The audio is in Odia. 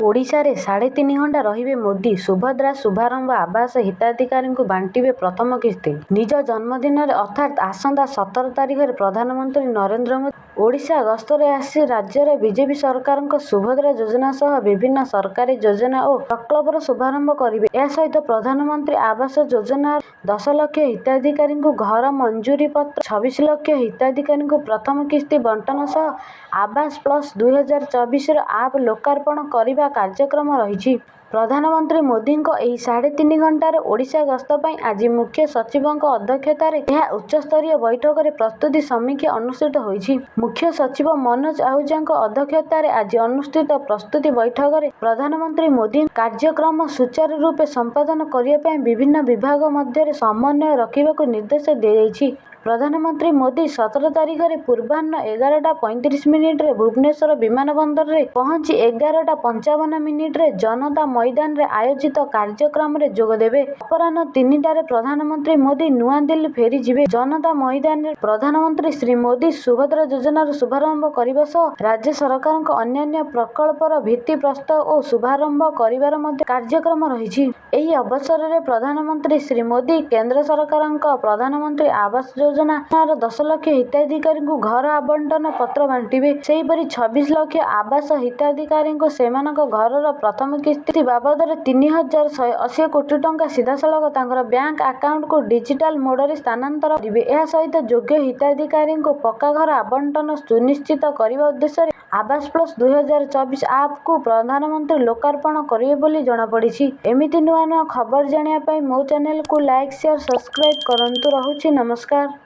ଓଡ଼ିଶାରେ 3.5 ଘଣ୍ଟା ରହିବେ ମୋଦି। ସୁଭଦ୍ରା ଶୁଭାରମ୍ଭ ଆବାସ ହିତାଧିକାରୀଙ୍କୁ ବାଣ୍ଟିବେ ପ୍ରଥମ କିସ୍ତି। ନିଜ ଜନ୍ମଦିନରେ ଅର୍ଥାତ୍ ଆସନ୍ତା 17 ତାରିଖରେ ପ୍ରଧାନମନ୍ତ୍ରୀ ନରେନ୍ଦ୍ର ମୋଦି ଓଡ଼ିଶା ଗସ୍ତରେ ଆସି ରାଜ୍ୟରେ ବିଜେପି ସରକାରଙ୍କ ସୁଭଦ୍ରା ଯୋଜନା ସହ ବିଭିନ୍ନ ସରକାରୀ ଯୋଜନା ଓ ପ୍ରକଳ୍ପର ଶୁଭାରମ୍ଭ କରିବେ। ଏହା ସହିତ ପ୍ରଧାନମନ୍ତ୍ରୀ ଆବାସ ଯୋଜନାର 10 ଲକ୍ଷ ହିତାଧିକାରୀଙ୍କୁ ଘର ମଞ୍ଜୁରୀ ପତ୍ର, 26 ଲକ୍ଷ ହିତାଧିକାରୀଙ୍କୁ ପ୍ରଥମ କିସ୍ତି ବଣ୍ଟନ ସହ ଆବାସ ପ୍ଲସ୍ 2024ର ଆପ୍ ଲୋକାର୍ପଣ କରିବା କାର୍ଯ୍ୟକ୍ରମ ରହିଛି। ପ୍ରଧାନମନ୍ତ୍ରୀ ମୋଦିଙ୍କ ଏହି 3.5 ଘଣ୍ଟାର ଓଡ଼ିଶା ଗସ୍ତ ପାଇଁ ଆଜି ମୁଖ୍ୟ ସଚିବଙ୍କ ଅଧ୍ୟକ୍ଷତାରେ ଏହା ଉଚ୍ଚସ୍ତରୀୟ ବୈଠକରେ ପ୍ରସ୍ତୁତି ସମୀକ୍ଷା ଅନୁଷ୍ଠିତ ହୋଇଛି। ମୁଖ୍ୟ ସଚିବ ମନୋଜ ଆହୁଜାଙ୍କ ଅଧ୍ୟକ୍ଷତାରେ ଆଜି ଅନୁଷ୍ଠିତ ପ୍ରସ୍ତୁତି ବୈଠକରେ ପ୍ରଧାନମନ୍ତ୍ରୀ ମୋଦିଙ୍କ କାର୍ଯ୍ୟକ୍ରମ ସୁଚାରୁ ରୂପେ ସମ୍ପାଦନ କରିବା ପାଇଁ ବିଭିନ୍ନ ବିଭାଗ ମଧ୍ୟରେ ସମନ୍ୱୟ ରଖିବାକୁ ନିର୍ଦ୍ଦେଶ ଦିଆଯାଇଛି। ପ୍ରଧାନମନ୍ତ୍ରୀ ମୋଦି 17 ତାରିଖରେ ପୂର୍ବାହ୍ନ 11:35ରେ ଭୁବନେଶ୍ୱର ବିମାନ ବନ୍ଦରରେ ପହଞ୍ଚି 11:55ରେ ଜନତା ମଇଦାନରେ ଆୟୋଜିତ କାର୍ଯ୍ୟକ୍ରମରେ ଯୋଗଦେବେ। ଅପରାହ୍ନ 3ଟାରେ ପ୍ରଧାନମନ୍ତ୍ରୀ ମୋଦି ନୂଆଦିଲ୍ଲୀ ଫେରିଯିବେ। ଜନତା ମଇଦାନରେ ପ୍ରଧାନମନ୍ତ୍ରୀ ଶ୍ରୀ ମୋଦି ସୁଭଦ୍ରା ଯୋଜନାର ଶୁଭାରମ୍ଭ କରିବା ସହ ରାଜ୍ୟ ସରକାରଙ୍କ ଅନ୍ୟାନ୍ୟ ପ୍ରକଳ୍ପର ଭିତ୍ତିପ୍ରସ୍ତର ଓ ଶୁଭାରମ୍ଭ କରିବାର ମଧ୍ୟ କାର୍ଯ୍ୟକ୍ରମ ରହିଛି। ଏହି ଅବସରରେ ପ୍ରଧାନମନ୍ତ୍ରୀ ଶ୍ରୀ ମୋଦି କେନ୍ଦ୍ର ସରକାରଙ୍କ ପ୍ରଧାନମନ୍ତ୍ରୀ ଆବାସ ଯୋଜନାର 10 ଲକ୍ଷ ହିତାଧିକାରୀଙ୍କୁ ଘର ଆବଣ୍ଟନ ପତ୍ର ବାଣ୍ଟିବେ। ସେହିପରି 26 ଲକ୍ଷ ଆବାସ ହିତାଧିକାରୀଙ୍କୁ ସେମାନଙ୍କ ଘରର ପ୍ରଥମ କିସ୍ତି ବାବଦରେ 3,180 କୋଟି ଟଙ୍କା ସିଧାସଳଖ ତାଙ୍କର ବ୍ୟାଙ୍କ ଆକାଉଣ୍ଟକୁ ଡିଜିଟାଲ ମୋଡରେ ସ୍ଥାନାନ୍ତର କରିବେ। ଏହା ସହିତ ଯୋଗ୍ୟ ହିତାଧିକାରୀଙ୍କୁ ପକ୍କା ଘର ଆବଣ୍ଟନ ସୁନିଶ୍ଚିତ କରିବା ଉଦ୍ଦେଶ୍ୟରେ ଆବାସ ପ୍ଲସ୍ 2024 ଆପ୍କୁ ପ୍ରଧାନମନ୍ତ୍ରୀ ଲୋକାର୍ପଣ କରିବେ ବୋଲି ଜଣାପଡ଼ିଛି। ଏମିତି ନୂଆ ନୂଆ ଖବର ଜାଣିବା ପାଇଁ ମୋ ଚ୍ୟାନେଲକୁ ଲାଇକ୍, ସେୟାର, ସବସ୍କ୍ରାଇବ କରନ୍ତୁ। ରହୁଛି, ନମସ୍କାର।